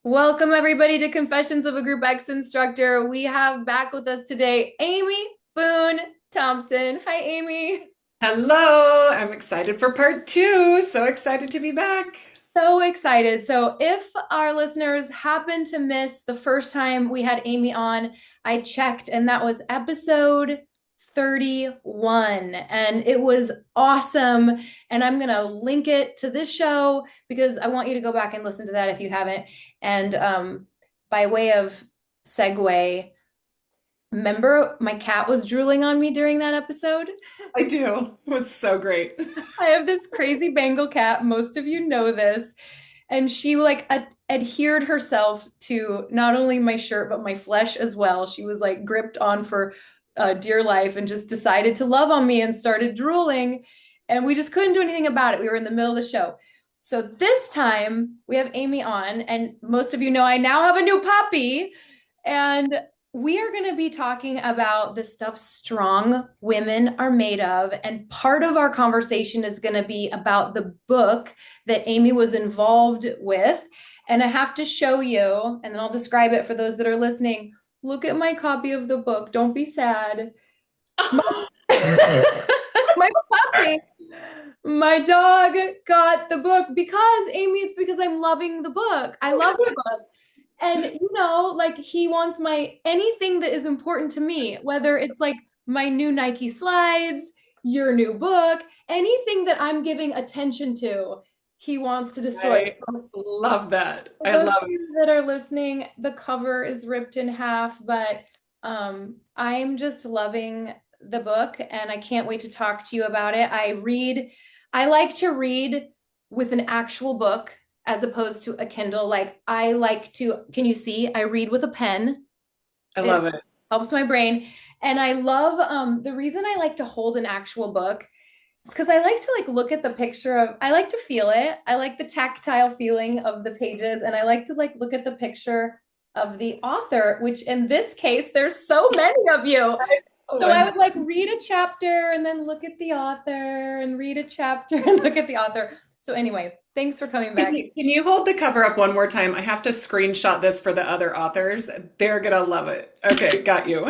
Welcome everybody to Confessions of a GroupX Instructor. We have back with us today Amy, Boone, Thompson. Hi, Amy. Hello, I'm excited for part two. So excited to be back. So excited. So, if our listeners happen to miss the first time we had Amy on, I checked and that was episode 31. And it was awesome. And I'm going to link it to this show because I want you to go back and listen to that if you haven't. And by way of segue, remember my cat was drooling on me during that episode? I do. It was so great. I have this crazy Bengal cat. Most of you know this. And she like adhered herself to not only my shirt, but my flesh as well. She was like gripped on for dear life and just decided to love on me and started drooling. And we just couldn't do anything about it. We were in the middle of the show. So this time we have Amy on, and most of you know I now have a new puppy. And we are going to be talking about the stuff strong women are made of. And part of our conversation is going to be about the book that Amy was involved with. And I have to show you, and then I'll describe it for those that are listening. Look at my copy of the book. Don't be sad. My, my puppy, my dog got the book because, Amy, it's because I'm loving the book. I love the book. And like he wants my anything that is important to me, whether it's like my new Nike slides, your new book, anything that I'm giving attention to, he wants to destroy. I So love that. for I those love of you that are listening, the cover is ripped in half, but I'm just loving the book and I can't wait to talk to you about it. I like to read with an actual book as opposed to a Kindle. Like I like to, can you see? I read with a pen. I It love it. helps my brain. And I love the reason I like to hold an actual book is because I like to like look at the picture of I like to feel it. I like the tactile feeling of the pages and I like to like look at the picture of the author, which in this case there's so many of you. Oh, So I would like read a chapter and then look at the author and read a chapter and look at the author. So anyway, thanks for coming back. can you hold the cover up one more time? I have to screenshot this for the other authors. They're gonna love it. Okay, got you.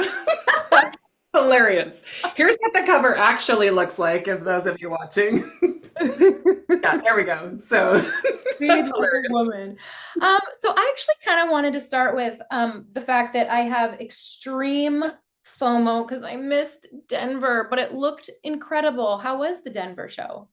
That's hilarious. Here's what the cover actually looks like, if those of you watching. Yeah, there we go. So Read that's like a hilarious. woman. So I actually kind of wanted to start with the fact that I have extreme FOMO because I missed Denver, but it looked incredible. How was the Denver show?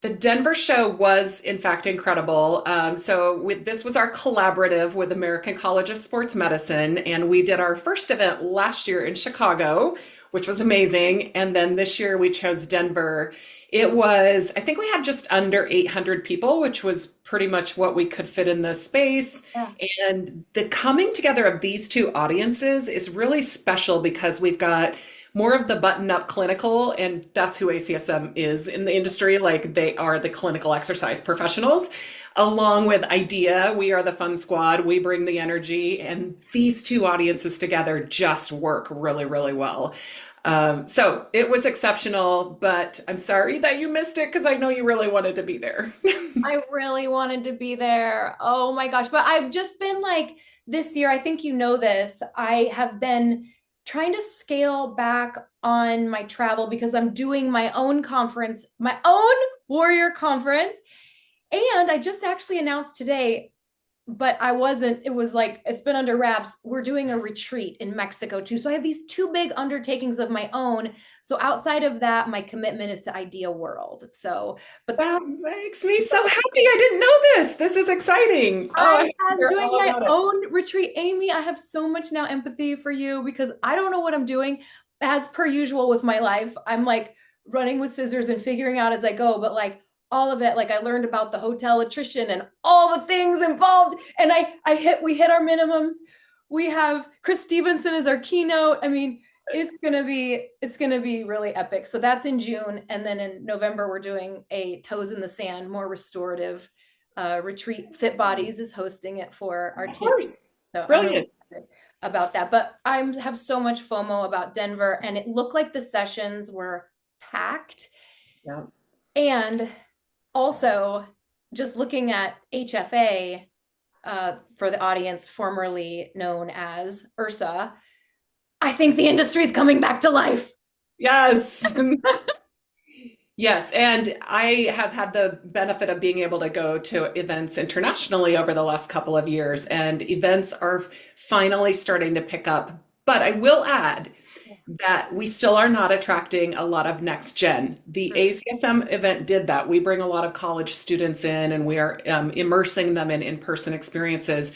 The Denver show was, in fact, incredible. This was our collaborative with American College of Sports Medicine, and we did our first event last year in Chicago, which was amazing. And then this year we chose Denver. I think we had just under 800 people, which was pretty much what we could fit in the space. Yeah. And the coming together of these two audiences is really special because we've got more of the button up clinical, and that's who ACSM is in the industry. Like they are the clinical exercise professionals, along with IDEA. We are the fun squad. We bring the energy, and these two audiences together just work really, really well. So it was exceptional, but I'm sorry that you missed it because I know you really wanted to be there. I really wanted to be there. Oh my gosh. But I've just been like this year, I think you know this. I have been trying to scale back on my travel because I'm doing my own conference, my own warrior conference. And I just actually announced today, but I wasn't, it was like, it's been under wraps. We're doing a retreat in Mexico too. So I have these two big undertakings of my own. So outside of that, my commitment is to Idea World. So, but That makes me so happy. I didn't know this. This is exciting. Oh, I I have to am hear doing all my about it. own retreat. Amy, I have so much now empathy for you because I don't know what I'm doing. As per usual with my life, I'm like running with scissors and figuring out as I go, but like all of it, like I learned about the hotel attrition and all the things involved. And we hit our minimums. We have Chris Stevenson as our keynote. I mean, it's gonna be really epic. So that's in June. And then in November, we're doing a toes in the sand, more restorative retreat. Fit Bodies is hosting it for our Of team. course. So I'm really Brilliant. excited about that. But I have so much FOMO about Denver, and it looked like the sessions were packed. Yeah. And also, just looking at HFA, for the audience formerly known as Ursa, I think the industry is coming back to life. Yes. Yes, and I have had the benefit of being able to go to events internationally over the last couple of years, and events are finally starting to pick up. But I will add that we still are not attracting a lot of next gen. The ACSM event did that. We bring a lot of college students in and we are immersing them in in-person experiences.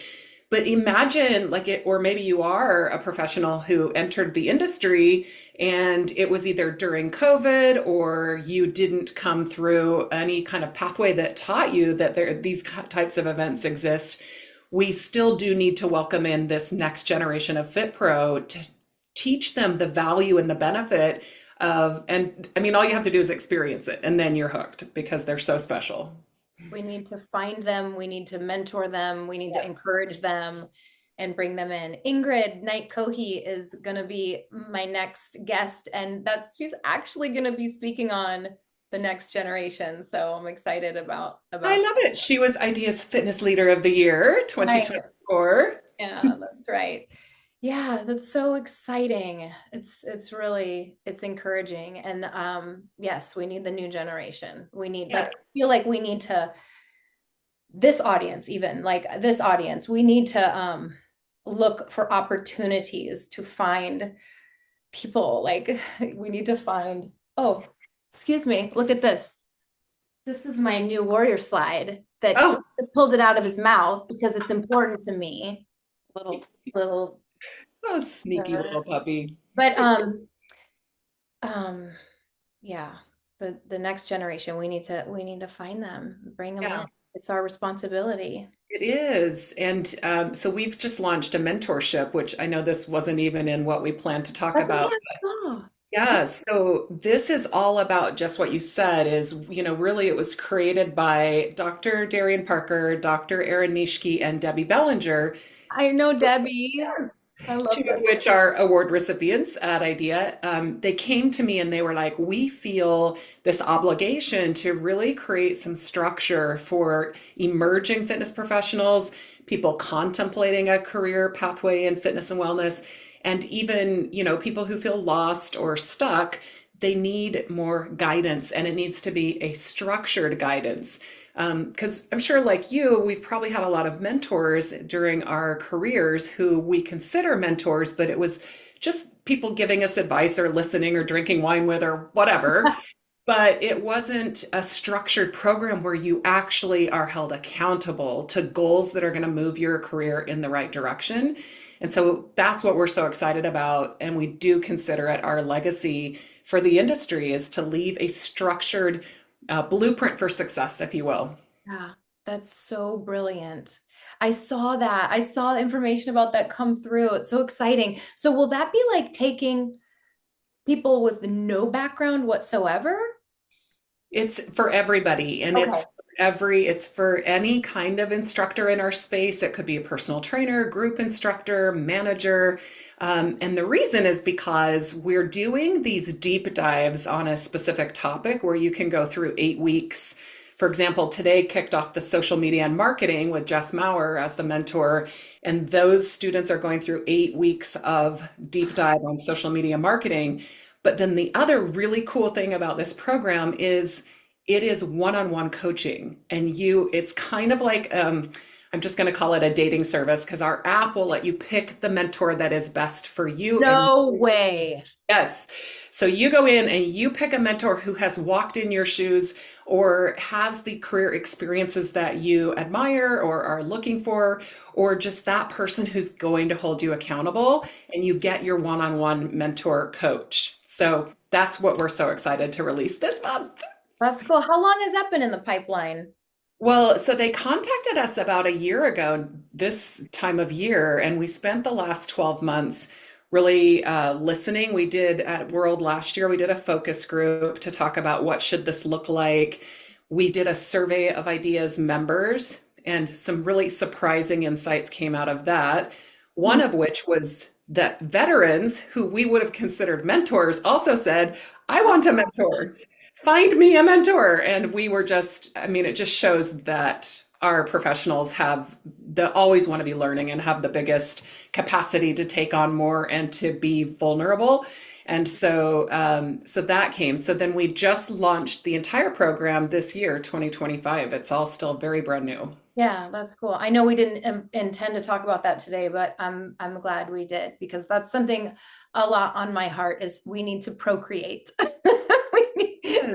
But imagine like it, or maybe you are a professional who entered the industry and it was either during COVID or you didn't come through any kind of pathway that taught you that these types of events exist. We still do need to welcome in this next generation of Fit Pro to teach them the value and the benefit of, and I mean, all you have to do is experience it and then you're hooked because they're so special. We need to find them, we need to mentor them, we need to Yes. encourage them and bring them in. Ingrid Knight Cohey is going to be my next guest, and she's actually going to be speaking on the next generation. So I'm excited I about love it. She was Ideas Fitness Leader of the Year right. 2024. Yeah, that's right. Yeah, that's so exciting. It's encouraging. And yes, we need the new generation. We need like Yeah. I feel like we need to this audience, even like this audience, we need to look for opportunities to find people. Like we need to find, oh, excuse me, look at this. This is my new warrior slide that Oh, just pulled it out of his mouth because it's important to me. Little oh, sneaky uh, little puppy. but um yeah, the next generation, we need to find them, bring them in. Yeah. It's our responsibility. It is. And so we've just launched a mentorship, which I know this wasn't even in what we planned to talk That's what about. I saw. Yeah. Yeah, so this is all about just what you said is, really it was created by Dr. Darian Parker, Dr. Erin Nishke, and Debbie Bellinger. I know Debbie. Yes. I Two love of Debbie. which are award recipients at IDEA. They came to me and they were like, we feel this obligation to really create some structure for emerging fitness professionals, people contemplating a career pathway in fitness and wellness, and even, people who feel lost or stuck. They need more guidance and it needs to be a structured guidance. Because I'm sure, like you, we've probably had a lot of mentors during our careers who we consider mentors, but it was just people giving us advice or listening or drinking wine with or whatever. But it wasn't a structured program where you actually are held accountable to goals that are going to move your career in the right direction. And so that's what we're so excited about. And we do consider it our legacy for the industry is to leave a structured blueprint for success, if you will. Yeah, that's so brilliant. I saw that. I saw information about that come through. It's so exciting. So will that be like taking people with no background whatsoever? It's for everybody, and Okay. it's for any kind of instructor in our space. It could be a personal trainer, group instructor, manager. And the reason is because we're doing these deep dives on a specific topic where you can go through 8 weeks. For example, today kicked off the social media and marketing with Jess Maurer as the mentor. And those students are going through 8 weeks of deep dive on social media marketing. But then the other really cool thing about this program is it is one-on-one coaching. And it's kind of like, I'm just going to call it a dating service because our app will let you pick the mentor that is best for you. And No way. yes. So you go in and you pick a mentor who has walked in your shoes or has the career experiences that you admire or are looking for, or just that person who's going to hold you accountable, and you get your one-on-one mentor coach. So that's what we're so excited to release this month. That's cool. How long has that been in the pipeline? Well, so they contacted us about a year ago, this time of year, and we spent the last 12 months really listening. We did at World last year, we did a focus group to talk about what should this look like. We did a survey of ideas members, and some really surprising insights came out of that. One of which was that veterans who we would have considered mentors also said, I want a mentor. Find me a mentor. And we were just, I mean, it just shows that our professionals have always want to be learning and have the biggest capacity to take on more and to be vulnerable. And so, so that came. So then we just launched the entire program this year, 2025. It's all still very brand new. Yeah, that's cool. I know we didn't intend to talk about that today, but I'm glad we did because that's something a lot on my heart is we need to procreate. We need, Yes.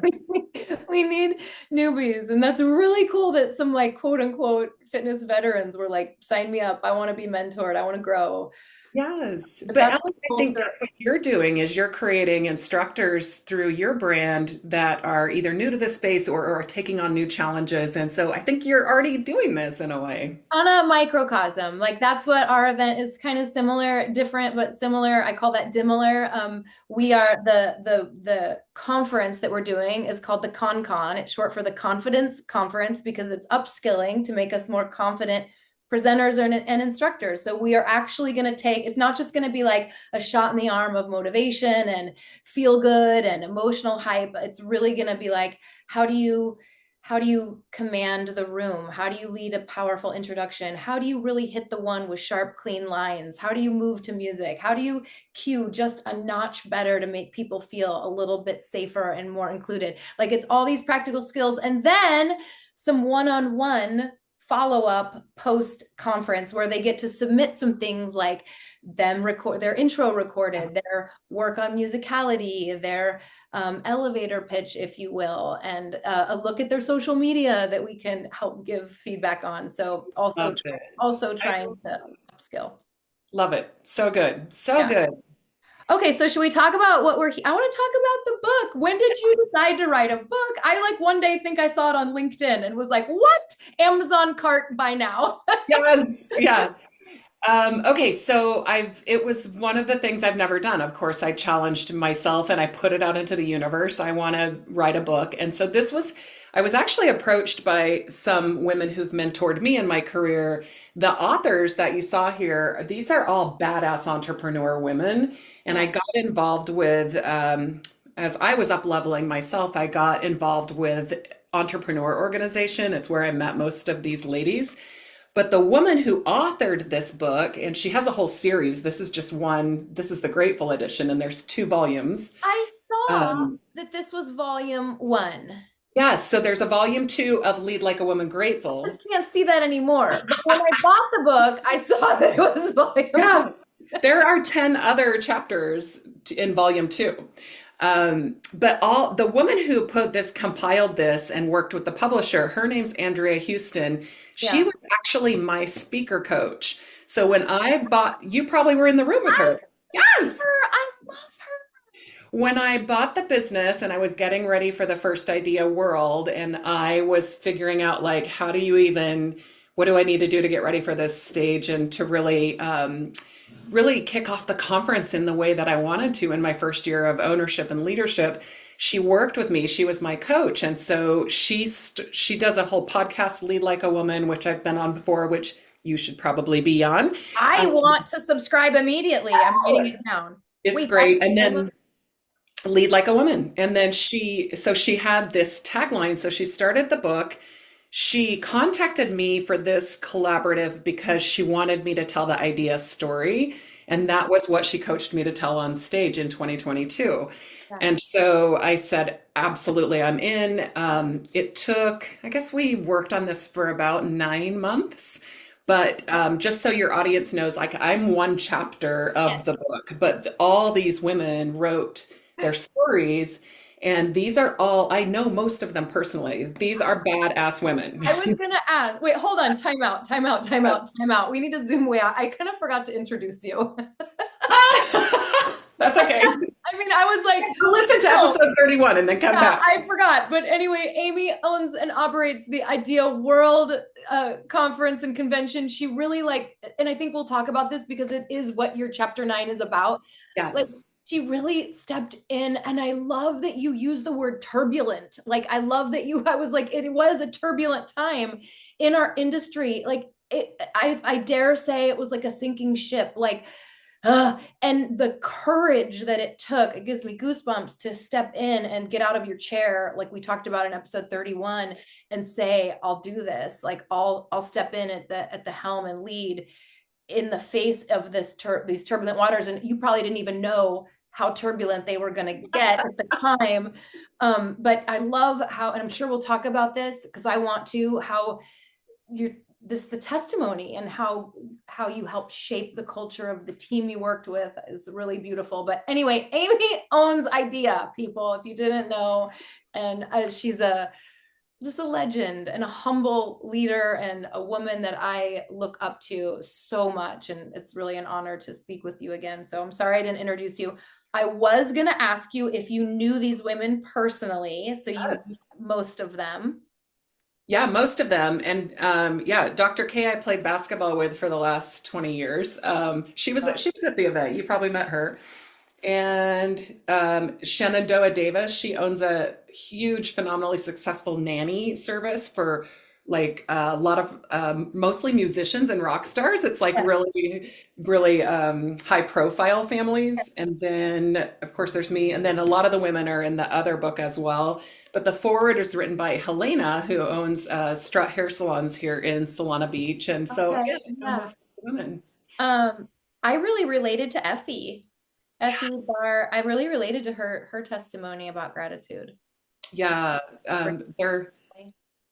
we need newbies, and that's really cool that some like quote unquote fitness veterans were like, sign me up. I want to be mentored. I want to grow. Yes, But but that's Ellen, I cool think for that's what you're doing is you're creating instructors through your brand that are either new to the space or are taking on new challenges. And so I think you're already doing this in a way. on a microcosm. Like that's what our event is kind of similar, different but similar. I call that dissimilar. We are the conference that we're doing is called the ConCon. It's short for the Confidence Conference because it's upskilling to make us more confident presenters and instructors. So we are actually going to take, it's not just going to be like a shot in the arm of motivation and feel good and emotional hype. It's really going to be like, how do you command the room? How do you lead a powerful introduction? How do you really hit the one with sharp, clean lines? How do you move to music? How do you cue just a notch better to make people feel a little bit safer and more included? Like it's all these practical skills and then some one-on-one follow-up post conference where they get to submit some things like them record their intro recorded, their work on musicality, their elevator pitch, if you will, and a look at their social media that we can help give feedback on. So also, Love it. also I trying to upskill. love it. So good. So Yeah. good. Okay, so should we talk about what I want to talk about the book. When did you decide to write a book? I like one day think I saw it on LinkedIn and was like, what? Amazon cart by now. Yes. Yeah. Okay, so it was one of the things I've never done. Of course, I challenged myself and I put it out into the universe. I want to write a book. And so I was actually approached by some women who've mentored me in my career. The authors that you saw here, these are all badass entrepreneur women. And I got involved with, as I was up leveling myself, I got involved with entrepreneur organization. It's where I met most of these ladies. But the woman who authored this book, and she has a whole series, this is just one, this is the Grateful edition, and there's 2 volumes. I saw Um, that this was volume one. yes, so there's a volume 2 of Lead Like a Woman I just Grateful. can't see that anymore. But when I bought the book, I saw that it was volume one. Yeah, there are 10 other chapters in volume 2. But all the woman who compiled this and worked with the publisher, her name's Andrea Houston. She Yeah. was actually my speaker coach. So when I bought, you probably were in the room with I her. Yes. I love When I bought the business and I was getting ready for the first idea world, and I was figuring out like, what do I need to do to get ready for this stage and to really kick off the conference in the way that I wanted to in my first year of ownership and leadership. She worked with me. She was my coach. And so she does a whole podcast, Lead Like a Woman, which I've been on before, which you should probably be on. I Um, want to subscribe immediately. I'm writing it down. it's Wait, great. And I love then Lead Like a Woman. And then she had this tagline. So she started the book. She contacted me for this collaborative because she wanted me to tell the idea story. And that was what she coached me to tell on stage in 2022. that. And so I said, absolutely, I'm in. It took, I guess we worked on this for about 9 months. But just so your audience knows, like I'm one chapter of Yes. the book, but all these women wrote their stories. And these are all, I know most of them personally. These are badass women. I was gonna ask. Wait, hold on. Time out. Time out. Time out. Time out. We need to zoom way out. I kind of forgot to introduce you. That's okay. I mean, I was like, Listen to oh, episode 31 and then come yeah, back. I forgot. But anyway, Amy owns and operates the Idea World conference and convention. She really like, and I think we'll talk about this because it is what your chapter 9 is about. Like Yes. she really stepped in, and I love that you use the word turbulent. Like I love that I was like, it was a turbulent time in our industry. Like I dare say it was like a sinking ship. Like And the courage that it took, it gives me goosebumps to step in and get out of your chair, like we talked about in episode 31, and say, I'll do this. Like I'll step in at the helm and lead in the face of these turbulent waters. And you probably didn't even know how turbulent they were going to get at the time. But I love how, and I'm sure we'll talk about this because I want to, how you're the testimony and how you helped shape the culture of the team you worked with is really beautiful. But anyway, Amy owns IDEA, people, if you didn't know. And she's just a legend and a humble leader and a woman that I look up to so much. And it's really an honor to speak with you again. So I'm sorry I didn't introduce you. I was going to ask you if you knew these women personally. So you Yes. most of them. Yeah, most of them. And yeah, Dr. K I played basketball with for the last 20 years. She was at the event. You probably met her. And Shenandoah Davis, she owns a huge, phenomenally successful nanny service for like a lot of mostly musicians and rock stars. It's like Yeah. really, really high profile families. And then, of course, there's me. And then a lot of the women are in the other book as well. But the forward is written by Helena, who owns Strut Hair Salons here in Solana Beach. And so, Okay. yeah, I know Yeah. most of the women. I really related to Effie. Effie Barr. I really related to her testimony about gratitude. Yeah, they're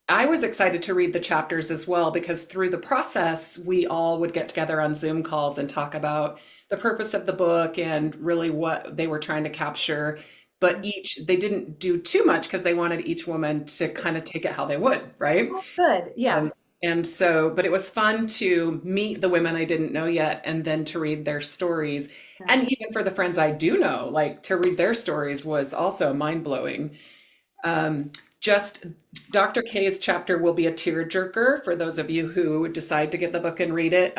I was excited to read the chapters as well because through the process, we all would get together on Zoom calls and talk about the purpose of the book and really what they were trying to capture. But they didn't do too much because they wanted each woman to kind of take it how they would, right? Good. Yeah. Um, and so, but it was fun to meet the women I didn't know yet and then to read their stories. Yeah. And even for the friends I do know, like to read their stories was also mind blowing. Just Dr. K's chapter will be a tearjerker for those of you who decide to get the book and read it.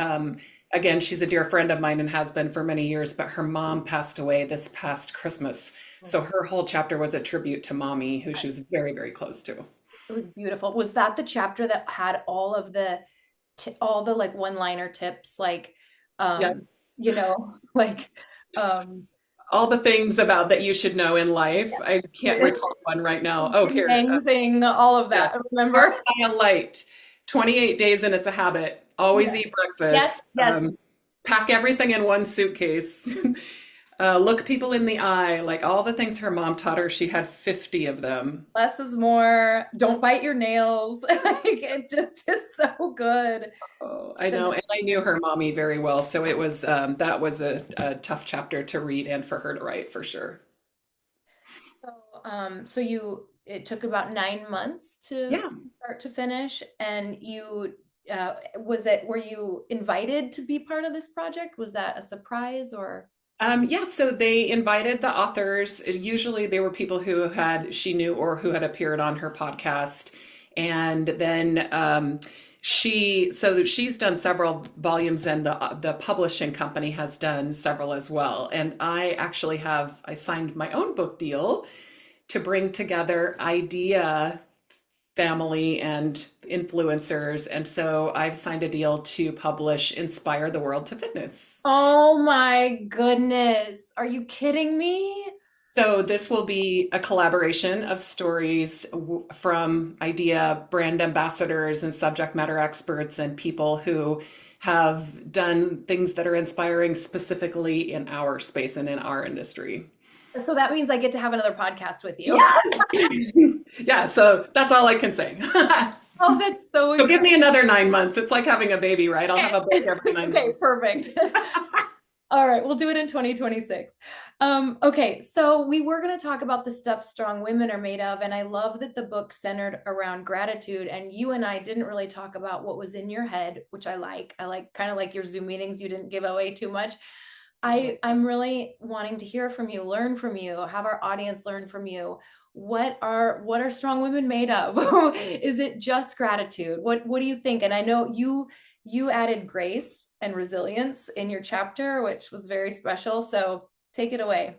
Again, she's a dear friend of mine and has been for many years, but her mom passed away this past Christmas. So her whole chapter was a tribute to mommy, who she was very, very close to. It was beautiful. Was that the chapter that had all of all the like one-liner tips, like, Yes. like, um, All the things about that you should know in life. I can't recall one right now. Oh, here. Yang thing, all of that. Yes. Remember? Start by a light. 28 days and it's a habit. Always Yeah. eat Yes. breakfast. Yes. Pack everything in one suitcase. Look people in the eye. Like all the things her mom taught her, she had 50 of them. Less is more. Don't bite your nails. Like it just is so good. Oh, I know. And I knew her mommy very well. So it was, that was a tough chapter to read and for her to write for sure. So it took about 9 months to Yeah. start to finish, and were you invited to be part of this project? Was that a surprise or? Yeah, so they invited the authors. Usually they were people who she knew or who had appeared on her podcast. And then so she's done several volumes and the publishing company has done several as well. And I signed my own book deal to bring together idea family and influencers. And so I've signed a deal to publish Inspire the World to Fitness. Oh my goodness. Are you kidding me? So this will be a collaboration of stories from idea brand ambassadors and subject matter experts and people who have done things that are inspiring specifically in our space and in our industry. So that means I get to have another podcast with you. Yeah, so that's all I can say. Oh, that's so So give me another 9 months. It's like having a baby, right? I'll have a book every 9 Okay, months. perfect. All right, we'll do it in 2026. Okay, so we were going to talk about the stuff strong women are made of, and I love that the book centered around gratitude. And you and I didn't really talk about what was in your head, which I like. I like kind of like your Zoom meetings. You didn't give away too much. I'm really wanting to hear from you, learn from you, have our audience learn from you. What are strong women made of? Is it just gratitude? What do you think? And I know you added grace and resilience in your chapter, which was very special. So take it away.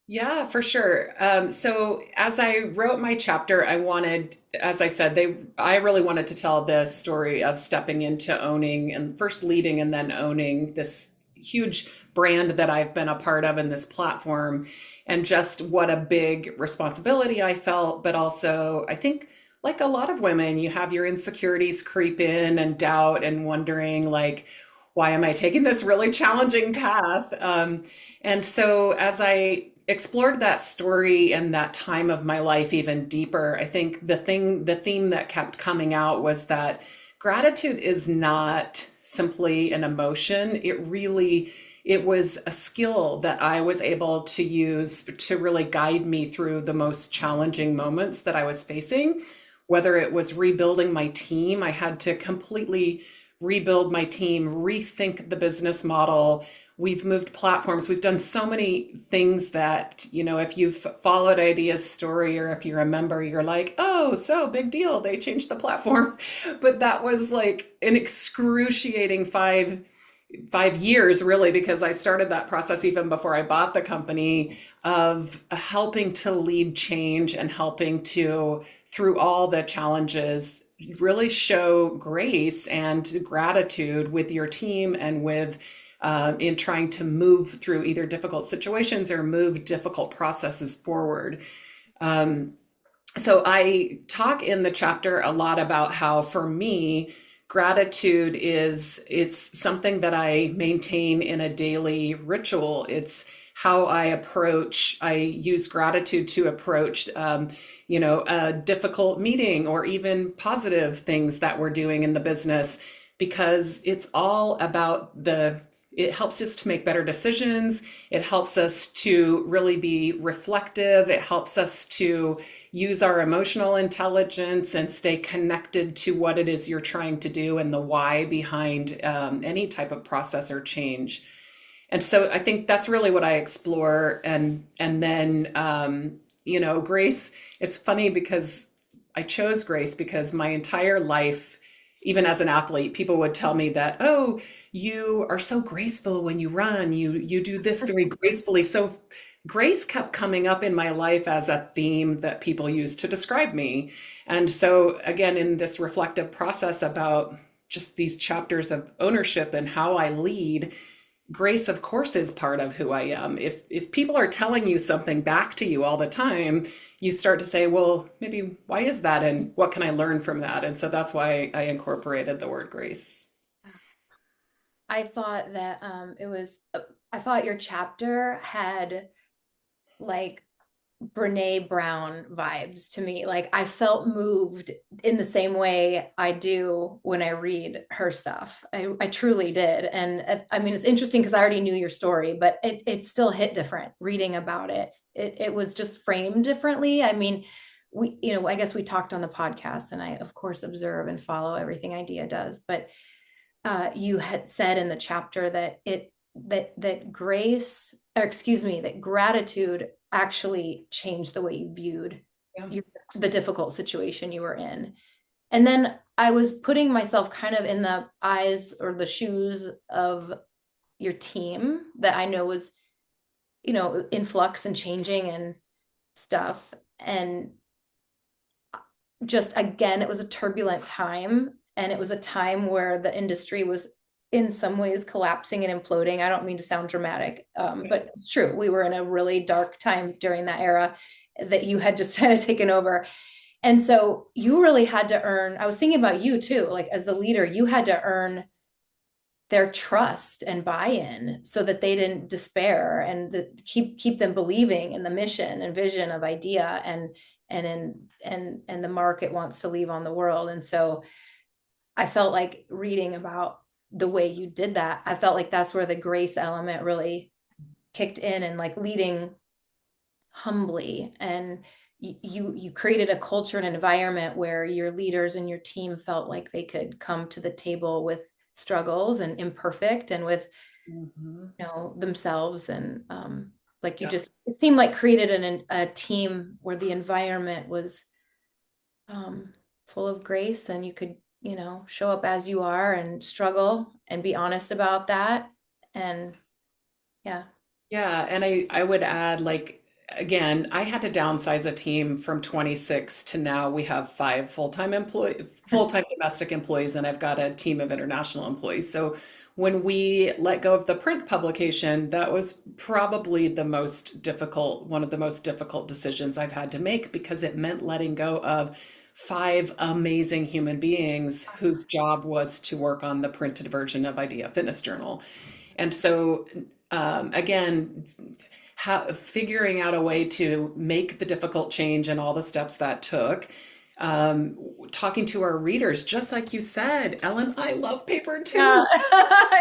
Yeah, for sure. So as I wrote my chapter, as I said, I really wanted to tell the story of stepping into owning and first leading and then owning this huge brand that I've been a part of in this platform, and just what a big responsibility I felt. But also, I think, like a lot of women, you have your insecurities creep in and doubt and wondering, like, why am I taking this really challenging path? And so, as I explored that story and that time of my life even deeper, I think the theme that kept coming out was that gratitude is not simply an emotion. It was a skill that I was able to use to really guide me through the most challenging moments that I was facing. Whether it was rebuilding my team, I had to completely rebuild my team, rethink the business model. We've moved platforms. We've done so many things that, if you've followed Idea's story or if you're a member, you're like, oh, so big deal. They changed the platform. But that was like an excruciating five years, really, because I started that process even before I bought the company, of helping to lead change and helping to, through all the challenges, really show grace and gratitude with your team and with in trying to move through either difficult situations or move difficult processes forward. Um, so I talk in the chapter a lot about how, for me, gratitude it's something that I maintain in a daily ritual. It's how I use gratitude to approach a difficult meeting or even positive things that we're doing in the business, because it's all about it helps us to make better decisions. It helps us to really be reflective. It helps us to use our emotional intelligence and stay connected to what it is you're trying to do and the why behind any type of process or change. And so I think that's really what I explore. And then grace. It's funny because I chose grace because my entire life, even as an athlete, people would tell me that, oh, you are so graceful when you run. You do this very gracefully. So grace kept coming up in my life as a theme that people use to describe me. And so again, in this reflective process about just these chapters of ownership and how I lead, grace, of course, is part of who I am. If people are telling you something back to you all the time, you start to say, well, maybe why is that, and what can I learn from that? And so that's why I incorporated the word grace. I thought that I thought your chapter had like Brene Brown vibes to me. Like I felt moved in the same way I do when I read her stuff. I truly did. And I mean, it's interesting because I already knew your story, but it still hit different reading about it. It was just framed differently. I mean, I guess we talked on the podcast, and I, of course, observe and follow everything Idea does. But you had said in the chapter that that grace, or excuse me, that gratitude actually changed the way you viewed Yeah. the difficult situation you were in. And then I was putting myself kind of in the eyes or the shoes of your team that I know was, in flux and changing and stuff. And just again, it was a turbulent time. And it was a time where the industry was in some ways collapsing and imploding. I don't mean to sound dramatic, but it's true. We were in a really dark time during that era that you had just kind of taken over. And so you really had to earn, I was thinking about you too, like as the leader, you had to earn their trust and buy-in so that they didn't despair, and keep them believing in the mission and vision of Idea and the mark it wants to leave on the world. And so I felt like reading about the way you did that, I felt like that's where the grace element really kicked in, and like leading humbly. And you created a culture and environment where your leaders and your team felt like they could come to the table with struggles and imperfect and with Mhm. themselves. And like you Yeah. just, it seemed like created a team where the environment was full of grace, and you could show up as you are and struggle and be honest about that. And yeah. Yeah, and I would add, like, again, I had to downsize a team from 26 to now we have five full-time domestic employees, and I've got a team of international employees. So when we let go of the print publication, that was probably one of the most difficult decisions I've had to make because it meant letting go of five amazing human beings whose job was to work on the printed version of Idea Fitness Journal. And so, again, figuring out a way to make the difficult change and all the steps that took, talking to our readers, just like you said, Ellen, I love paper Yeah.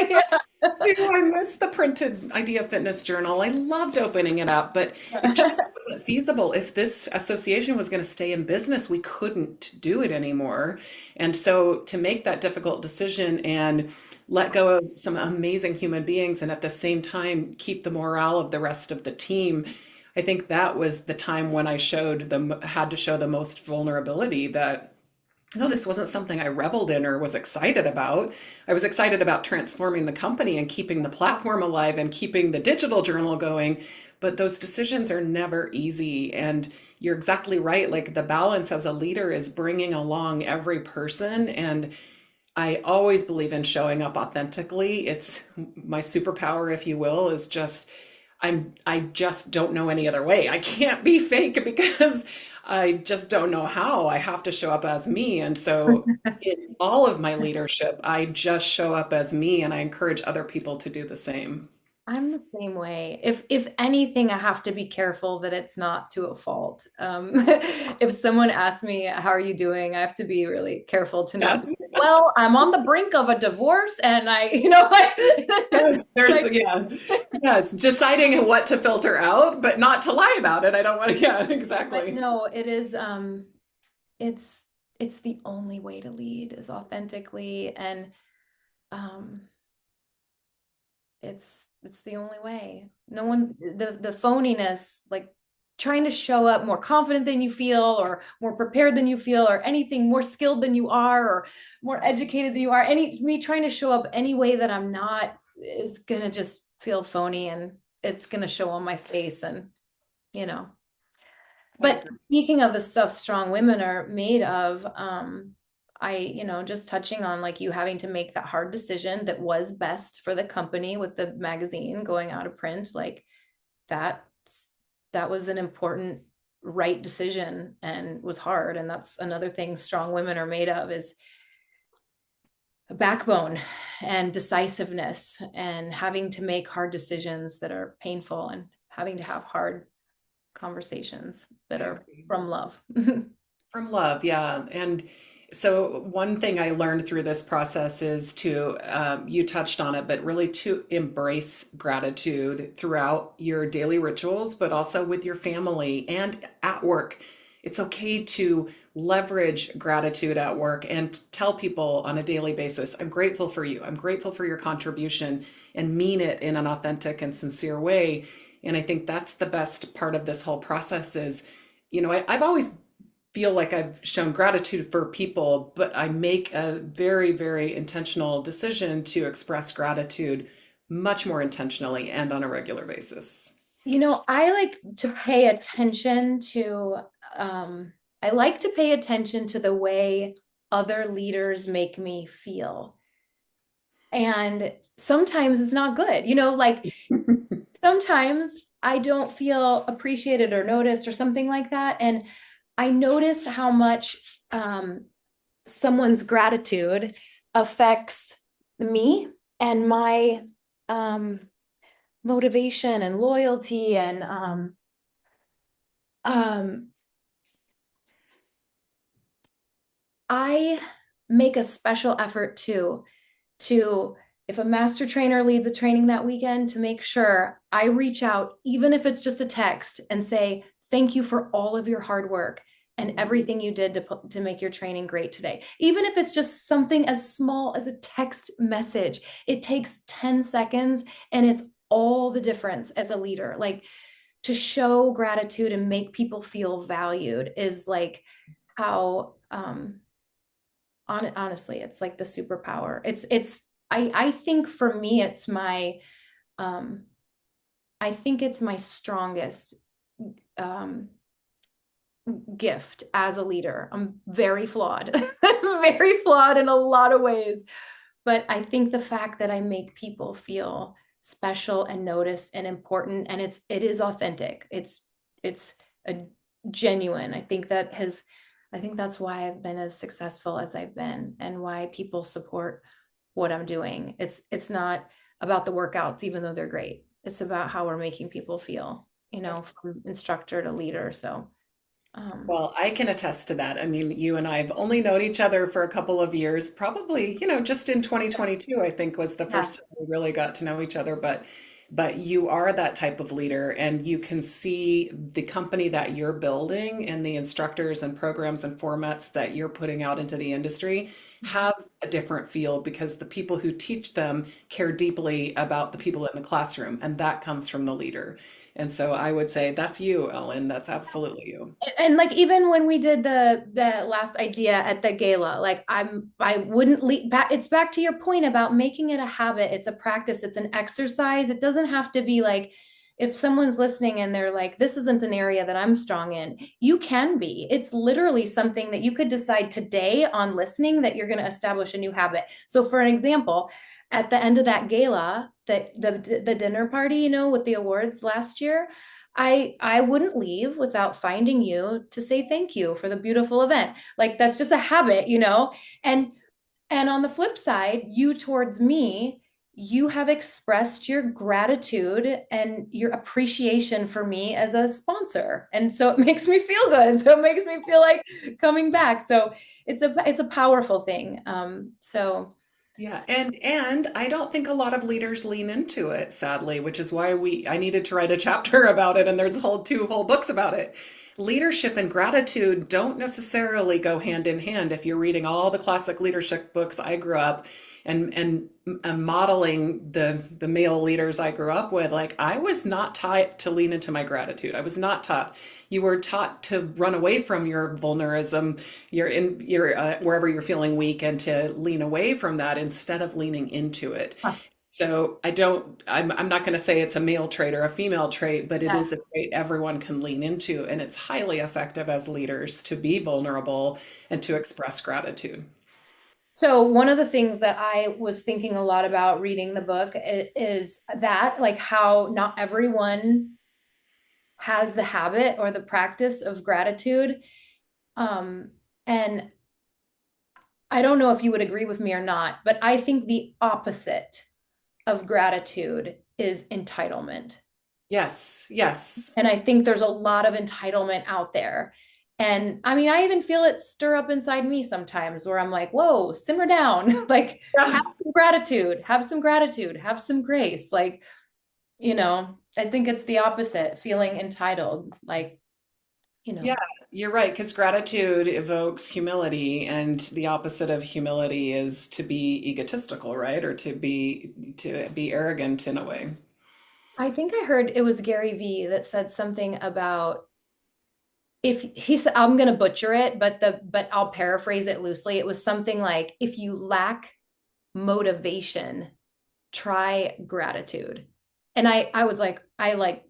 too. Yeah. I miss the printed Idea Fitness Journal. I loved opening it up, but it just wasn't feasible. If this association was going to stay in business, we couldn't do it anymore. And so to make that difficult decision and let go of some amazing human beings and at the same time keep the morale of the rest of the team, I think that was the time when I had to show the most vulnerability that no, this wasn't something I reveled in or was excited about. I was excited about transforming the company and keeping the platform alive and keeping the digital journal going. But those decisions are never easy. And you're exactly right. Like the balance as a leader is bringing along every person. And I always believe in showing up authentically. It's my superpower, if you will, is just I just don't know any other way. I can't be fake because I just don't know how. I have to show up as me. And so in all of my leadership, I just show up as me and I encourage other people to do the same. I'm the same way. If anything, I have to be careful that it's not to a fault. If someone asks me, "How are you doing?" I have to be really careful to Yeah. not be like, "Well, I'm on the brink of a divorce," and I, like, Yes, there's like yeah. Yes, deciding what to filter out, but not to lie about it. I don't want to, yeah, but exactly. no, it is. It's it's the only way to lead is authentically, and um, it's the only way. No one the phoniness, like trying to show up more confident than you feel or more prepared than you feel or anything more skilled than you are or more educated than you are. Any me trying to show up any way that I'm not is gonna just feel phony and it's gonna show on my face and you know. I But agree. speaking of the stuff strong women are made of, just touching on like you having to make that hard decision that was best for the company with the magazine going out of print, like that, that was an important right decision and was hard. And that's another thing strong women are made of is a backbone and decisiveness and having to make hard decisions that are painful and having to have hard conversations that I are agree. from love. From love, yeah. And so, one thing I learned through this process is you touched on it, but really to embrace gratitude throughout your daily rituals, but also with your family and at work. It's okay to leverage gratitude at work and tell people on a daily basis, I'm grateful for you. I'm grateful for your contribution and mean it in an authentic and sincere way. And I think that's the best part of this whole process is, I've always feel like I've shown gratitude for people, but I make a very, very intentional decision to express gratitude much more intentionally and on a regular basis. I like to pay attention to, um, I like to pay attention to the way other leaders make me feel. And sometimes it's not good, like sometimes I don't feel appreciated or noticed or something like that. And I notice how much someone's gratitude affects me and my um, motivation and loyalty and um, I make a special effort to if a master trainer leads a training that weekend to make sure I reach out, even if it's just a text and say, thank you for all of your hard work and everything you did to make your training great today. Even if it's just something as small as a text message, it takes 10 seconds and it's all the difference as a leader. Like to show gratitude and make people feel valued is like how honestly it's like the superpower. I think for me it's my um I think it's my strongest um, gift as a leader. I'm very flawed, very flawed in a lot of ways. But I think the fact that I make people feel special and noticed and important, and it is authentic. It's a genuine. I think that's why I've been as successful as I've been and why people support what I'm doing. It's not about the workouts, even though they're great. It's about how we're making people feel, from instructor to leader. So Well, I can attest to that. I mean, you and I have only known each other for a couple of years, probably, just in 2022, I think was the yeah. first time we really got to know each other. But you are that type of leader, and you can see the company that you're building and the instructors and programs and formats that you're putting out into the industry have a different feel because the people who teach them care deeply about the people in the classroom, and that comes from the leader. And so I would say that's you, Ellen. That's absolutely you. And like even when we did the last idea at the gala, like I wouldn't leave back. It's back to your point about making it a habit. It's a practice. It's an exercise. It doesn't have to be like if someone's listening and they're like, this isn't an area that I'm strong in, you can be. It's literally something that you could decide today on listening that you're going to establish a new habit. So for an example, at the end of that gala, the dinner party, with the awards last year, I wouldn't leave without finding you to say thank you for the beautiful event. Like that's just a habit, And and on the flip side, you towards me, you have expressed your gratitude and your appreciation for me as a sponsor. And so it makes me feel good. So it makes me feel like coming back. So it's a powerful thing. So Yeah, and I don't think a lot of leaders lean into it, sadly, which is why I needed to write a chapter about it, and there's two whole books about it. Leadership and gratitude don't necessarily go hand in hand. If you're reading all the classic leadership books I grew up and modeling the male leaders I grew up with, like I was not taught to lean into my gratitude. I was not taught. You were taught to run away from your vulnerism, your wherever you're feeling weak, and to lean away from that instead of leaning into it. So I'm not going to say it's a male trait or a female trait, but it yeah. is a trait everyone can lean into. And it's highly effective as leaders to be vulnerable and to express gratitude. So one of the things that I was thinking a lot about reading the book is that like how not everyone has the habit or the practice of gratitude. Um, and I don't know if you would agree with me or not, but I think the opposite of gratitude is entitlement. Yes, yes. And I think there's a lot of entitlement out there. And I mean, I even feel it stir up inside me sometimes where I'm like, whoa, simmer down. Like, have Yeah. some gratitude, have some gratitude, have some grace. Like, I think it's the opposite, feeling entitled. Like, you Yeah, know, you're right, because gratitude evokes humility, and the opposite of humility is to be egotistical, right? Or to be arrogant in a way. I think I heard it was Gary Vee that said something about if he said, I'm going to butcher it, but I'll paraphrase it loosely. It was something like, if you lack motivation, try gratitude. And I was like, I like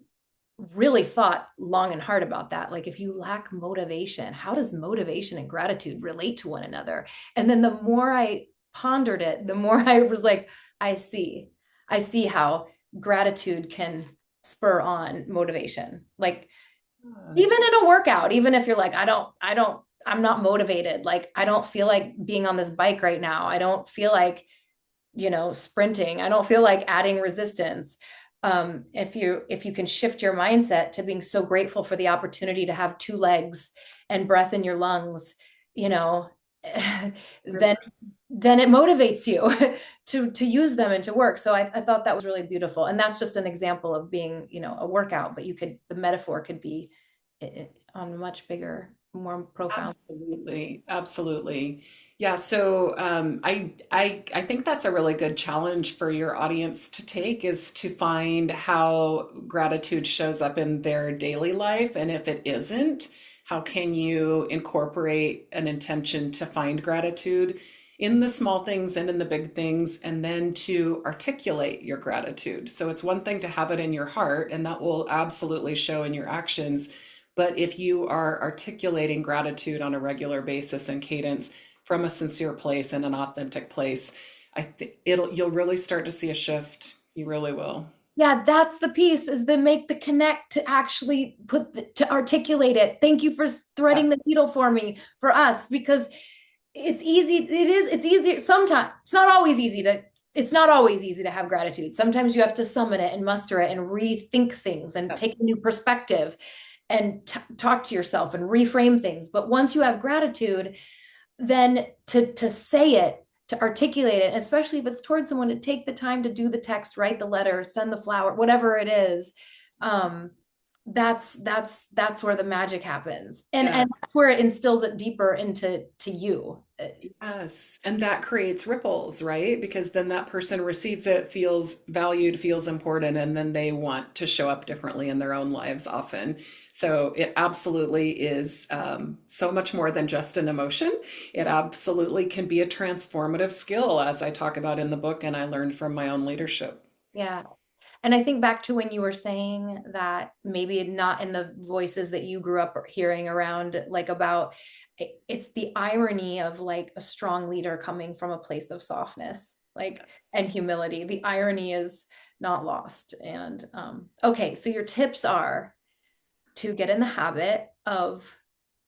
really thought long and hard about that. Like, if you lack motivation, how does motivation and gratitude relate to one another? And then the more I pondered it, the more I was like, I see, I see how gratitude can spur on motivation. Like, even in a workout, even if you're like, I'm not motivated. Like, I don't feel like being on this bike right now. I don't feel like, sprinting. I don't feel like adding resistance. If you can shift your mindset to being so grateful for the opportunity to have two legs and breath in your lungs, you know, then then it motivates you to use them and to work. So I thought that was really beautiful. And that's just an example of being, a workout, but the metaphor could be on a much bigger, more profound. Absolutely, absolutely. Yeah, so I think that's a really good challenge for your audience to take is to find how gratitude shows up in their daily life, and if it isn't, how can you incorporate an intention to find gratitude in the small things and in the big things, and then to articulate your gratitude. So it's one thing to have it in your heart, and that will absolutely show in your actions. But if you are articulating gratitude on a regular basis and cadence from a sincere place and an authentic place, I think you'll really start to see a shift. You really will. Yeah, that's the piece is the make the connect to actually to articulate it. Thank you for Yeah. threading the needle for me, for us, because it's easy sometimes. It's not always easy to have gratitude. Sometimes you have to summon it and muster it and rethink things and take a new perspective and talk to yourself and reframe things. But once you have gratitude, then to say it, to articulate it, especially if it's towards someone, to take the time to do the text, write the letter, send the flower, whatever it is. um that's where the magic happens, Yeah. and that's where it instills it deeper into you. Yes, and that creates ripples, right? Because then that person receives it, feels valued, feels important, and then they want to show up differently in their own lives often. So it absolutely is so much more than just an emotion. It absolutely can be a transformative skill, as I talk about in the book, and I learned from my own leadership. Yeah. And I think back to when you were saying that maybe not in the voices that you grew up hearing around, like about it's the irony of like a strong leader coming from a place of softness, like, and humility. The irony is not lost. And okay, so your tips are to get in the habit of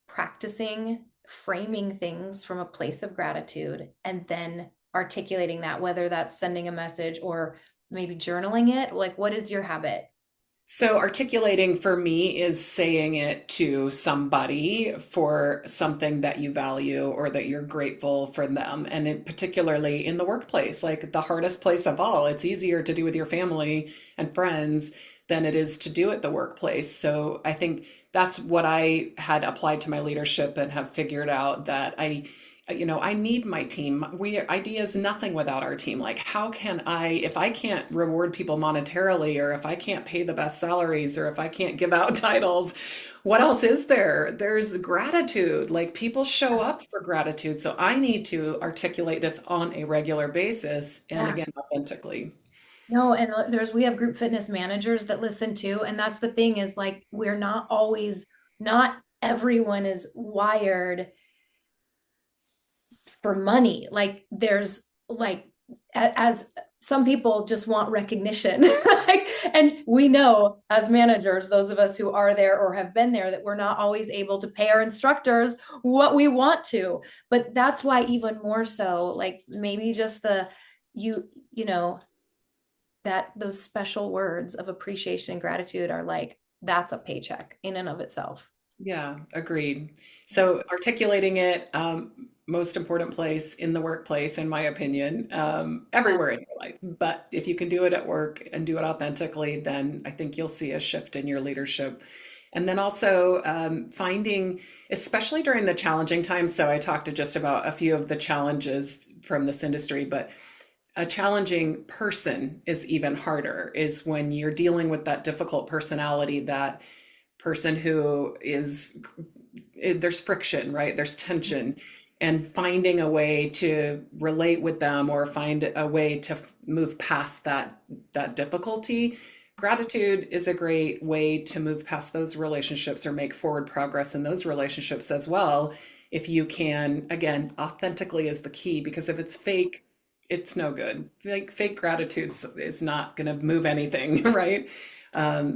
practicing framing things from a place of gratitude and then articulating that, whether that's sending a message or maybe journaling it. Like, what is your habit? So, articulating for me is saying it to somebody for something that you value or that you're grateful for them. And particularly in the workplace, like the hardest place of all, it's easier to do with your family and friends than it is to do at the workplace. So, I think that's what I had applied to my leadership and have figured out that I need my team. Idea is nothing without our team. Like, how can if I can't reward people monetarily, or if I can't pay the best salaries, or if I can't give out titles, what else is there? There's gratitude. Like, people show up for gratitude. So I need to articulate this on a regular basis and Yeah. again, authentically. No, and we have group fitness managers that listen too. And that's the thing is like, not everyone is wired for money. Like there's like as some people just want recognition. Like, and we know as managers, those of us who are there or have been there, that we're not always able to pay our instructors what we want to. But that's why even more so, like maybe just you know, that those special words of appreciation and gratitude are like, that's a paycheck in and of itself. Yeah, agreed. So articulating it, most important place in the workplace, in my opinion, Yeah. everywhere in your life. But if you can do it at work and do it authentically, then I think you'll see a shift in your leadership. And then also finding, especially during the challenging times. So I talked to just about a few of the challenges from this industry, but a challenging person is even harder, is when you're dealing with that difficult personality, that person who is there's friction, right? There's tension, and finding a way to relate with them or find a way to move past that difficulty. Gratitude is a great way to move past those relationships or make forward progress in those relationships as well. If you can, again, authentically is the key, because if it's fake, it's no good. Like, fake gratitude is not going to move anything, right?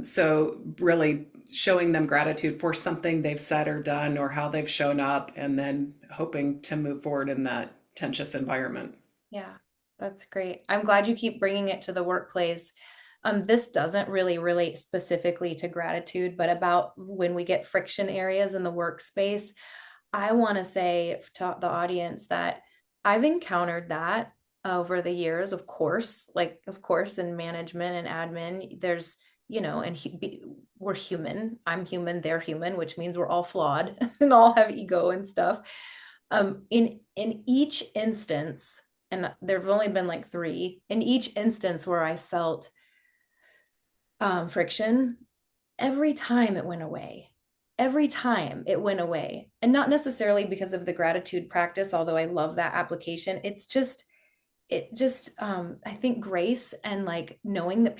So really showing them gratitude for something they've said or done, or how they've shown up, and then hoping to move forward in that tense environment. Yeah, that's great. I'm glad you keep bringing it to the workplace. This doesn't really relate specifically to gratitude, but about when we get friction areas in the workspace, I want to say to the audience that I've encountered that over the years, of course, in management and admin, there's, and we're human. I'm human, they're human, which means we're all flawed and all have ego and stuff. In each instance, and there've only been like three, in each instance where I felt friction, every time it went away. every time it went away. And not necessarily because of the gratitude practice, although I love that application. I think grace and like knowing that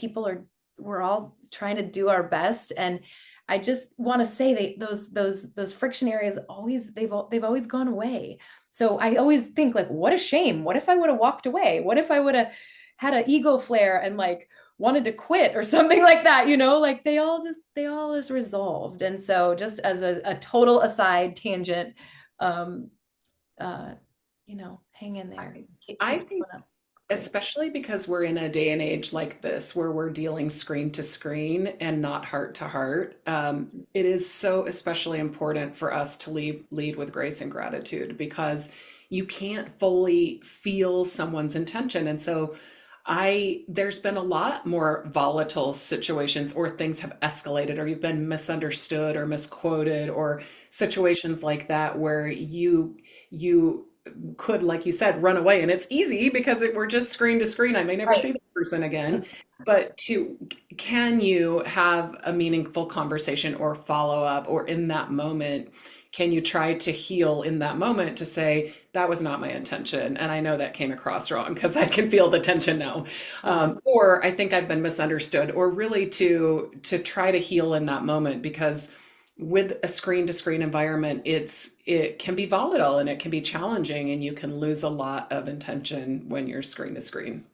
we're all trying to do our best. And I just want to say those friction areas they've always gone away. So I always think like, what a shame. What if I would have walked away? What if I would have had an ego flare and like wanted to quit or something like that, like they all just resolved. And so just as a total aside tangent, um, uh, hang in there. I Keep think, going up. Great. especially because we're in a day and age like this where we're dealing screen to screen and not heart to heart, it is so especially important for us to lead with grace and gratitude because you can't fully feel someone's intention. And so there's been a lot more volatile situations or things have escalated or you've been misunderstood or misquoted or situations like that where you could, like you said, run away. And it's easy because we're just screen to screen. I may never Right. see that person again. But can you have a meaningful conversation or follow up, or in that moment, can you try to heal in that moment to say, that was not my intention. And I know that came across wrong because I can feel the tension now. Or I think I've been misunderstood, or really to try to heal in that moment because with a screen to screen environment, it can be volatile and it can be challenging and you can lose a lot of intention when you're screen to screen.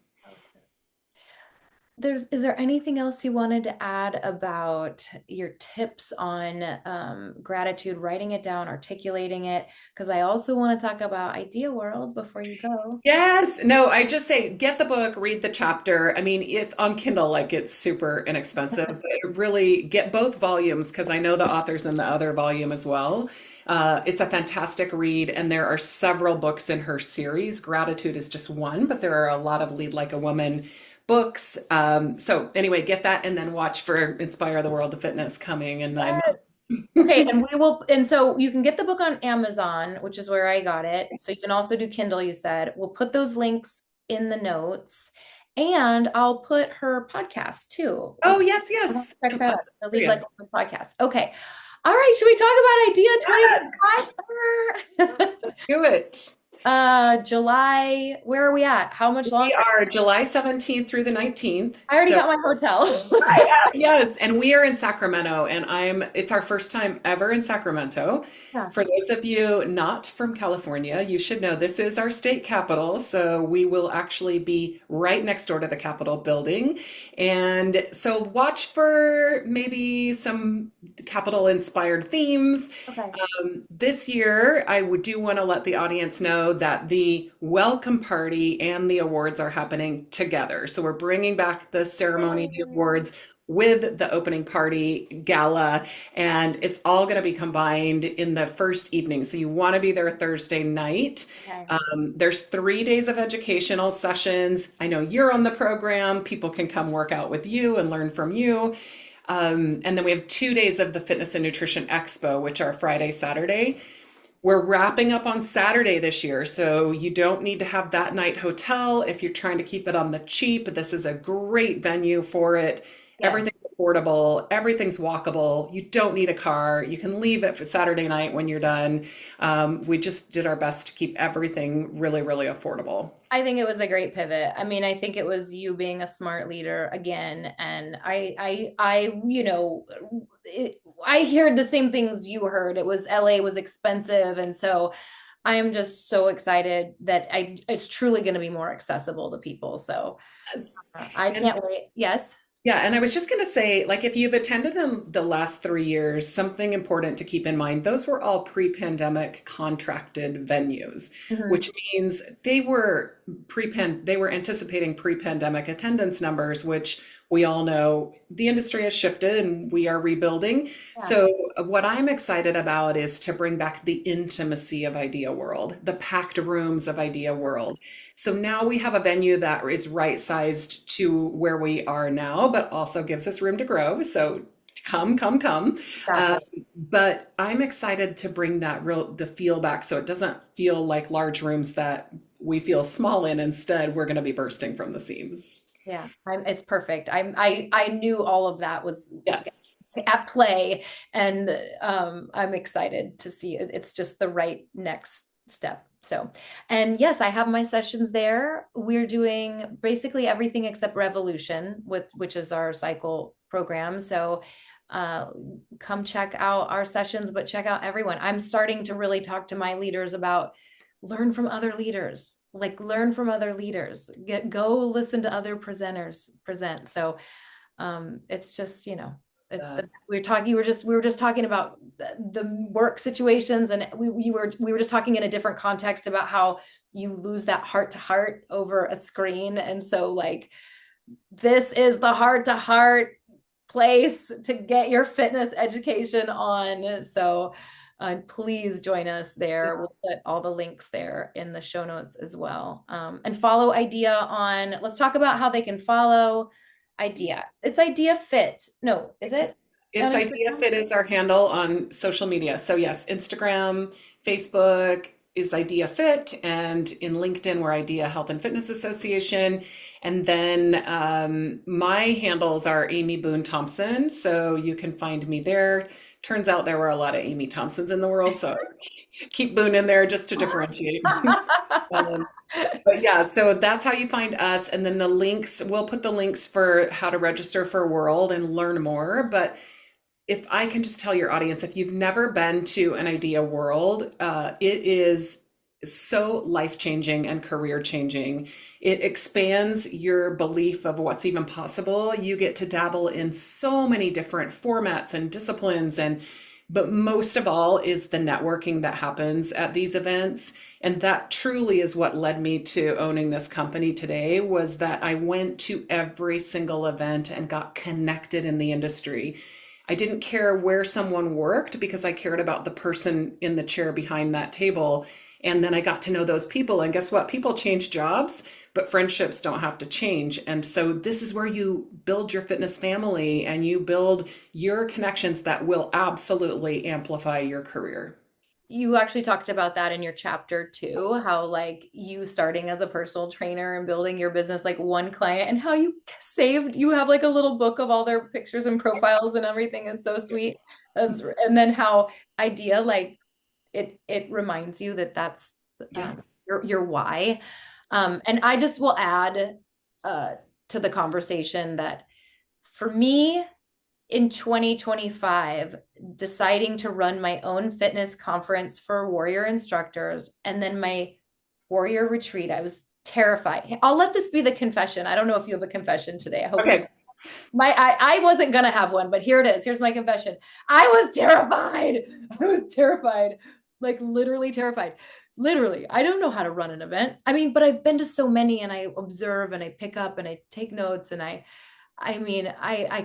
Is there anything else you wanted to add about your tips on gratitude, writing it down, articulating it? Because I also want to talk about Idea World before you go. Yes, no, I just say get the book, read the chapter. I mean, it's on Kindle, like it's super inexpensive, but really get both volumes because I know the authors in the other volume as well. It's a fantastic read, and there are several books in her series. Gratitude is just one, but there are a lot of Lead Like a Woman books. So anyway, get that and then watch for Inspire the World of Fitness coming in 9 months. Okay, and so you can get the book on Amazon, which is where I got it. So you can also do Kindle, you said. We'll put those links in the notes, and I'll put her podcast too. Oh, yes, I'll yes. check that out. The Lead Yeah. Like a Woman podcast. Okay. All right, should we talk about Idea 2025? Do it. July, where are we at? How much We longer? are July 17th through the 19th. I already So got my hotel. yes, and we are in Sacramento, and it's our first time ever in Sacramento. Yeah. For those of you not from California, you should know this is our state capital, so we will actually be right next door to the Capitol building. And so watch for maybe some Capitol inspired themes. Okay. This year, do want to let the audience know that the welcome party and the awards are happening together. So we're bringing back the ceremony, the awards with the opening party gala, and it's all going to be combined in the first evening. So you want to be there Thursday night. Okay. There's 3 days of educational sessions. I know you're on the program. People can come work out with you and learn from you. And then we have 2 days of the Fitness and Nutrition Expo, which are Friday, Saturday. We're wrapping up on Saturday this year, so you don't need to have that night hotel if you're trying to keep it on the cheap. This is a great venue for it. Yes. Everything's affordable, everything's walkable. You don't need a car. You can leave it for Saturday night when you're done. We just did our best to keep everything really, really affordable. I think it was a great pivot. I mean, I think it was you being a smart leader again. And I heard the same things you heard. It was LA was expensive. And so I am just so excited that it's truly going to be more accessible to people. So Yes. I And can't wait. Yes. yeah, and I was just going to say, like, if you've attended them the last 3 years, something important to keep in mind, those were all pre-pandemic contracted venues, Mhm. which means they were anticipating pre-pandemic attendance numbers, which we all know the industry has shifted and we are rebuilding. Yeah. So what I'm excited about is to bring back the intimacy of Idea World, the packed rooms of Idea World. So now we have a venue that is right sized to where we are now, but also gives us room to grow. So come, come, come. Exactly. But I'm excited to bring the feel back so it doesn't feel like large rooms that we feel small in. Instead, we're going to be bursting from the seams. It's perfect. I knew all of that was Yes. at play, and I'm excited to see it. It's just the right next step. So, and yes, I have my sessions there. We're doing basically everything except Revolution, with which is our cycle program. So, uh, come check out our sessions, but check out everyone. I'm starting to really talk to my leaders about learn from other leaders, like learn from other leaders, go listen to other presenters present. So it's just, it's Uh, the we were just talking about the work situations, and we were just talking in a different context about how you lose that heart to heart over a screen. And so like this is the heart to heart place to get your fitness education on. So please join us there. yeah. We'll put all the links there in the show notes as well. And follow Idea on, let's talk about how they can follow Idea. It's Idea Fit. No, is it? On It's Idea Instagram? Fit is our handle on social media. So yes, Instagram, Facebook is Idea Fit, and in LinkedIn we're Idea Health and Fitness Association. And then my handles are Amy Boone Thompson, so you can find me there. Turns out there were a lot of Amy Thompsons in the world, so keep Boone in there just to differentiate. Um, but yeah, so that's how you find us. And then the links, we'll put the links for how to register for World and learn more. But if I can just tell your audience, if you've never been to an Idea World, it is so life-changing and career-changing. It expands your belief of what's even possible. You get to dabble in so many different formats and disciplines, and but most of all is the networking that happens at these events. And that truly is what led me to owning this company today, was that I went to every single event and got connected in the industry. I didn't care where someone worked because I cared about the person in the chair behind that table. And then I got to know those people. And guess what? People change jobs, but friendships don't have to change. And so this is where you build your fitness family and you build your connections that will absolutely amplify your career. You actually talked about that in your chapter too, how like you starting as a personal trainer and building your business like one client, and how you have like a little book of all their pictures and profiles and everything is so sweet. And then how Idea like it reminds you that that's Yes. your why. And I just will add uh, to the conversation that for me in 2025, deciding to run my own fitness conference for warrior instructors and then my warrior retreat, I was terrified. I'll let this be the confession. I don't know if you have a confession today. I hope you. Okay. I wasn't gonna have one, but here it is. Here's my confession. I was terrified. I was terrified, like literally terrified. Literally, I don't know how to run an event. I mean, but I've been to so many, and I observe and I pick up and I take notes, and I mean, I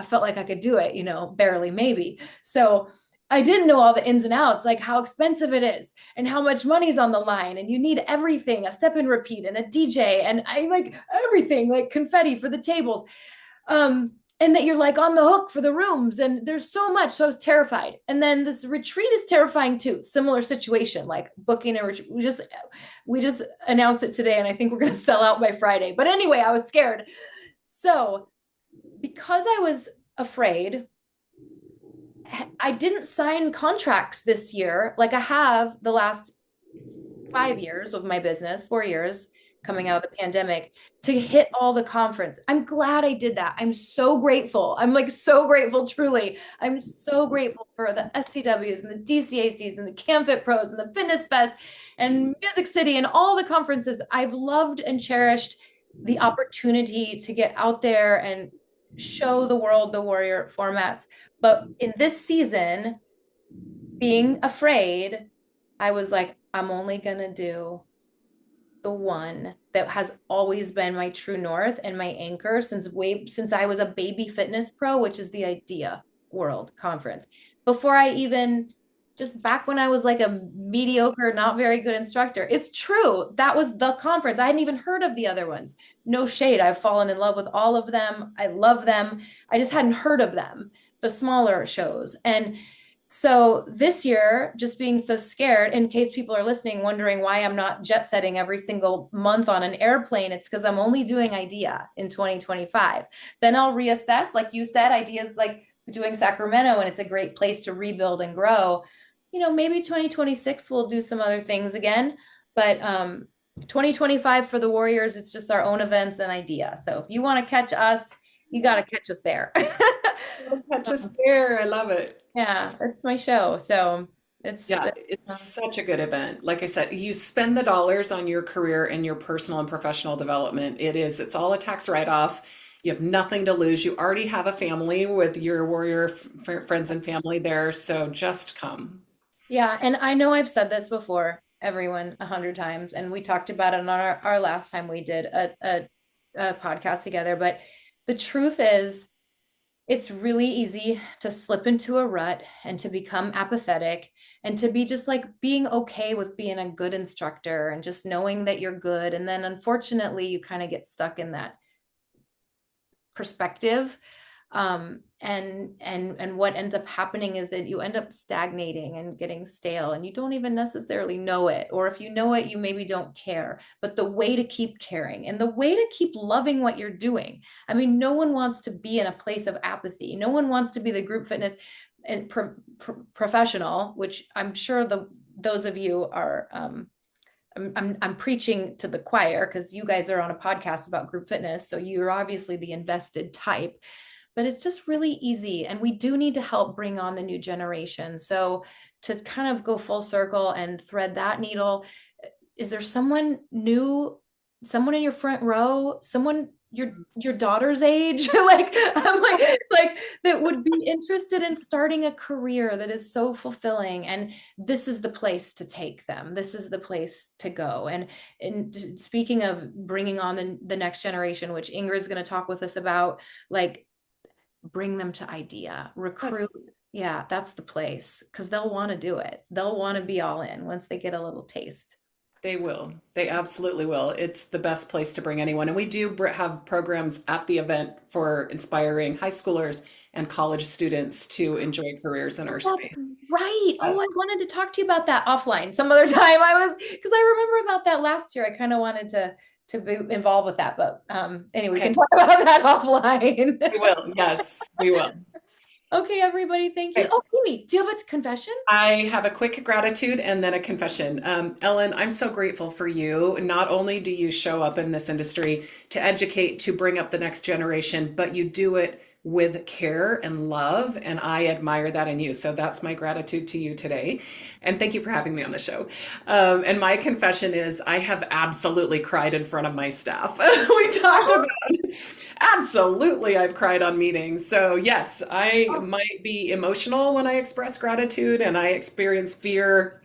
felt like I could do it, barely, maybe. So I didn't know all the ins and outs, like how expensive it is and how much money's on the line. And you need everything, a step and repeat and a DJ, and I like everything, like confetti for the tables. And that you're like on the hook for the rooms, and there's so much. So I was terrified. And then this retreat is terrifying too. Similar situation, like booking a retreat. We just announced it today, and I think we're gonna sell out by Friday. But anyway, I was scared. So because I was afraid, I didn't sign contracts this year like I have the last 5 years of my business, 4 years coming out of the pandemic, to hit all the conference. I'm glad I did that. I'm so grateful. I'm like so grateful, truly. I'm so grateful for the SCWs and the DCACs and the CamFit Pros and the Fitness Fest and Music City and all the conferences. I've loved and cherished the opportunity to get out there and show the world the warrior formats. But in this season, being afraid, I was like, I'm only going to do the one that has always been my true north and my anchor since I was a baby fitness pro, which is the Idea World Conference. Before I even just back when I was like a mediocre, not very good instructor. It's true. That was the conference. I hadn't even heard of the other ones. No shade. I've fallen in love with all of them. I love them. I just hadn't heard of them, the smaller shows. And So this year, just being so scared, in case people are listening, wondering why I'm not jet setting every single month on an airplane, it's because I'm only doing IDEA in 2025. Then I'll reassess, like you said, ideas like doing Sacramento, and it's a great place to rebuild and grow. Maybe 2026 we'll do some other things again, but 2025 for the Warriors, it's just our own events and IDEA. So if you want to catch us, you got to catch us there. Catch us there. I love it. Yeah, that's my show. So it's Yeah, it's such a good event. Like I said, you spend the dollars on your career and your personal and professional development. It's all a tax write-off. You have nothing to lose. You already have a family with your warrior friends and family there. So just come. yeah, and I know I've said this before, everyone, 100 times, and we talked about it on our last time we did a podcast together. But the truth is, it's really easy to slip into a rut and to become apathetic and to be just like being okay with being a good instructor and just knowing that you're good. And then unfortunately, you kind of get stuck in that perspective. And what ends up happening is that you end up stagnating and getting stale, and you don't even necessarily know it. Or if you know it, you maybe don't care. But the way to keep caring and the way to keep loving what you're doing. I mean, no one wants to be in a place of apathy. No one wants to be the group fitness and professional, which I'm sure those of you are I'm preaching to the choir because you guys are on a podcast about group fitness, so you're obviously the invested type. But it's just really easy, and we do need to help bring on the new generation. So to kind of go full circle and thread that needle, is there someone new, someone in your front row, someone your daughter's age, like I'm like that would be interested in starting a career that is so fulfilling, and this is the place to take them. This is the place to go. And speaking of bringing on the next generation, which Ingrid's going to talk with us about, like bring them to IDEA, recruit. Yes. Yeah, that's the place because they'll want to do it. They'll want to be all in once they get a little taste. They will. They absolutely will. It's the best place to bring anyone. And we do have programs at the event for inspiring high schoolers and college students to enjoy careers in our That's space. right. Uh, Oh, I wanted to talk to you about that offline some other time. I was because I remember about that last year. I kind of wanted to be involved with that, but anyway, we can okay, talk about that offline. we will. Yes, we will. Okay, everybody, thank you. Okay. Oh, Amy, do you have a confession? I have a quick gratitude and then a confession. Ellen, I'm so grateful for you. Not only do you show up in this industry to educate, to bring up the next generation, but you do it with care and love. And I admire that in you. So that's my gratitude to you today. And thank you for having me on the show. And my confession is I have absolutely cried in front of my staff. We talked about absolutely, I've cried on meetings. So, yes, I might be emotional when I express gratitude and I experience fear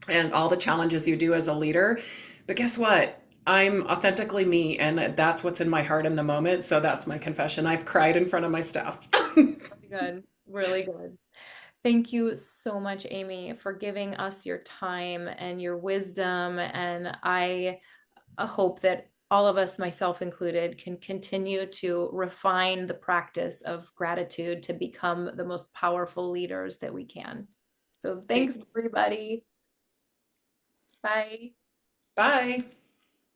and all the challenges you do as a leader. But guess what? I'm authentically me, and that's what's in my heart in the moment. So, that's my confession. I've cried in front of my staff. Good, really good. Thank you so much, Amy, for giving us your time and your wisdom. And I hope that all of us, myself included, can continue to refine the practice of gratitude to become the most powerful leaders that we can. So Thank thanks, everybody. Bye. Bye.